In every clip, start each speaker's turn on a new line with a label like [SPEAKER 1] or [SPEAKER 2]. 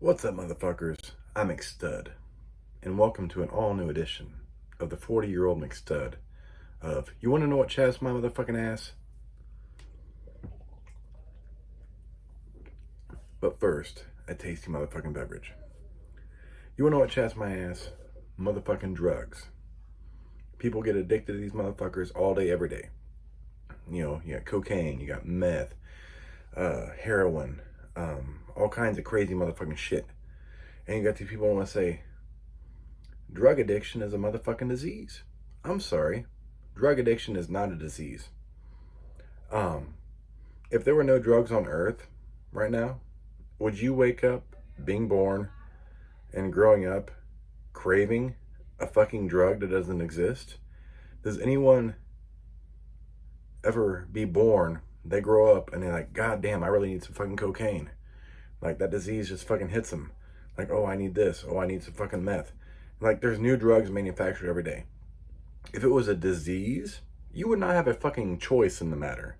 [SPEAKER 1] What's up, motherfuckers? I'm McStud, and welcome to an all-new edition of the 40-year-old McStud of You Want to Know What Chaps My Motherfucking Ass? But first, a tasty motherfucking beverage. You want to know what chaps my ass? Motherfucking drugs. People get addicted to these motherfuckers all day, every day. You know, you got cocaine, you got meth, heroin, all kinds of crazy motherfucking shit. And you got these people who want to say, drug addiction is a motherfucking disease. I'm sorry. Drug addiction is not a disease. If there were no drugs on earth right now, would you wake up being born and growing up craving a fucking drug that doesn't exist? Does anyone ever be born, they grow up and they're like, God damn, I really need some fucking cocaine. Like that disease just fucking hits them. Like, oh, I need this. Oh, I need some fucking meth. Like there's new drugs manufactured every day. If it was a disease, you would not have a fucking choice in the matter.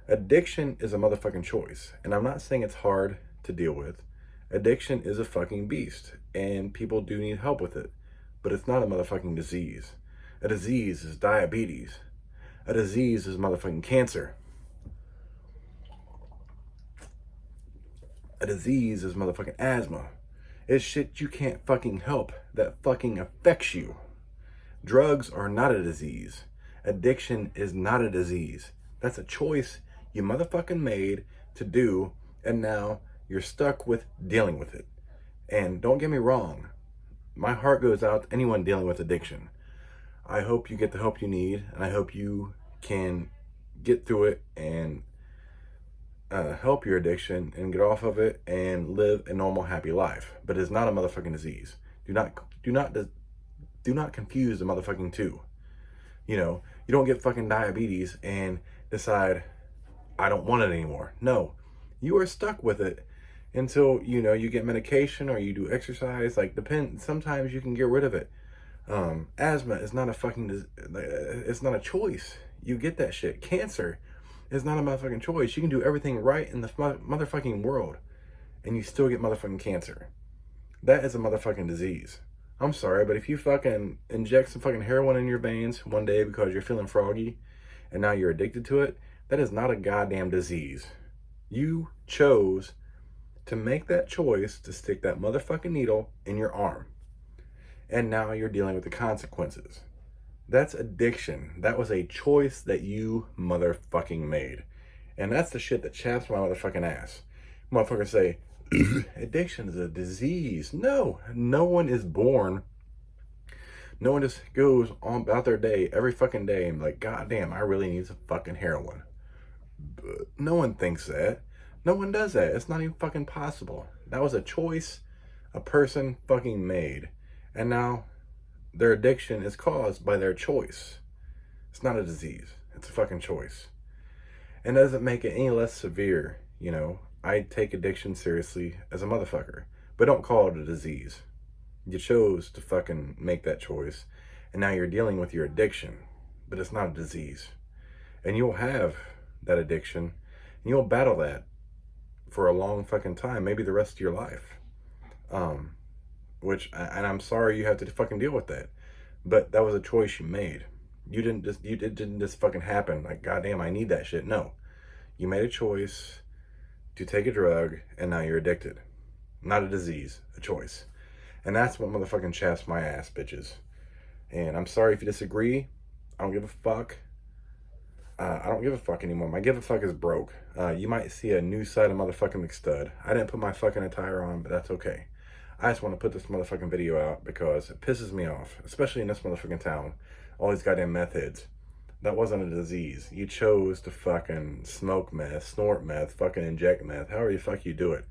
[SPEAKER 1] Addiction is a motherfucking choice. And I'm not saying it's hard to deal with. Addiction is a fucking beast. And people do need help with it. But it's not a motherfucking disease. A disease is diabetes. A disease is motherfucking cancer. A disease is motherfucking asthma. It's shit you can't fucking help that fucking affects you. Drugs are not a disease. Addiction is not a disease. That's a choice you motherfucking made to do, and now you're stuck with dealing with it. And don't get me wrong, my heart goes out to anyone dealing with addiction. I hope you get the help you need, and I hope you can get through it and help your addiction and get off of it and live a normal, happy life. But it's not a motherfucking disease. Do not confuse the motherfucking two. You know, you don't get fucking diabetes and decide, I don't want it anymore. No, you are stuck with it until, you know, you get medication or you do exercise. Like, sometimes you can get rid of it. Asthma is not a fucking, it's not a choice. You get that shit. Cancer is not a motherfucking choice. You can do everything right in the motherfucking world and you still get motherfucking cancer. That is a motherfucking disease. I'm sorry, but if you fucking inject some fucking heroin in your veins one day because you're feeling froggy and now you're addicted to it, that is not a goddamn disease. You chose to make that choice to stick that motherfucking needle in your arm. And now you're dealing with the consequences. That's addiction. That was a choice that you motherfucking made. And that's the shit that chaps my motherfucking ass. Motherfuckers say, addiction is a disease. No, no one is born. No one just goes on about their day every fucking day and like, God damn, I really need some fucking heroin. But no one thinks that. No one does that. It's not even fucking possible. That was a choice a person fucking made. And now their addiction is caused by their choice. It's not a disease. It's a fucking choice. And doesn't make it any less severe, you know. I take addiction seriously as a motherfucker, but don't call it a disease. You chose to fucking make that choice, and now you're dealing with your addiction, but it's not a disease. And you'll have that addiction, and you'll battle that for a long fucking time, maybe the rest of your life. And I'm sorry you have to fucking deal with that, but that was a choice you made. It didn't just fucking happen like, goddamn, I need that shit. No, you made a choice to take a drug, and now you're addicted. Not a disease, a choice. And that's what motherfucking chaps my ass, bitches. And I'm sorry if you disagree. I don't give a fuck. I don't give a fuck anymore. My give a fuck is broke. You might see a new side of motherfucking McStud. I didn't put my fucking attire on, but that's okay. I just want to put this motherfucking video out because it pisses me off, especially in this motherfucking town. All these goddamn meth heads. That wasn't a disease. You chose to fucking smoke meth, snort meth, fucking inject meth, however the fuck you do it.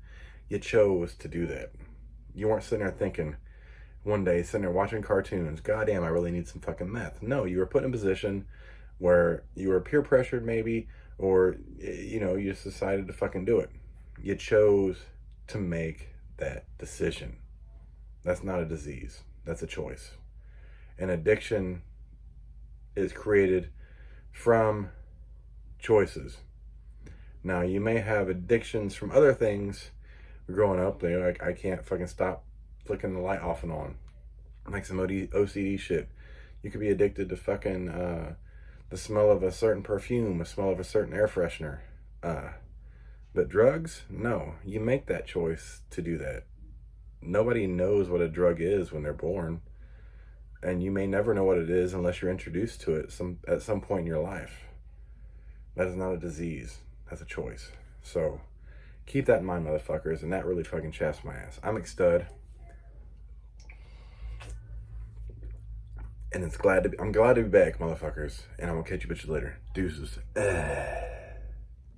[SPEAKER 1] You chose to do that. You weren't sitting there thinking one day, sitting there watching cartoons, goddamn, I really need some fucking meth. No, you were put in a position where you were peer pressured maybe, or, you know, you just decided to fucking do it. You chose to make that decision. That's not a disease. That's a choice. And addiction is created from choices. Now, you may have addictions from other things, growing up, they like, I can't fucking stop flicking the light off and on. Like some OCD shit. You could be addicted to fucking the smell of a certain perfume, the smell of a certain air freshener. But drugs, no. You make that choice to do that. Nobody knows what a drug is when they're born. And you may never know what it is unless you're introduced to it at some point in your life. That is not a disease. That's a choice. So keep that in mind, motherfuckers. And that really fucking chaps my ass. I'm McStud. And I'm glad to be back, motherfuckers. And I'm gonna catch you bitches later. Deuces.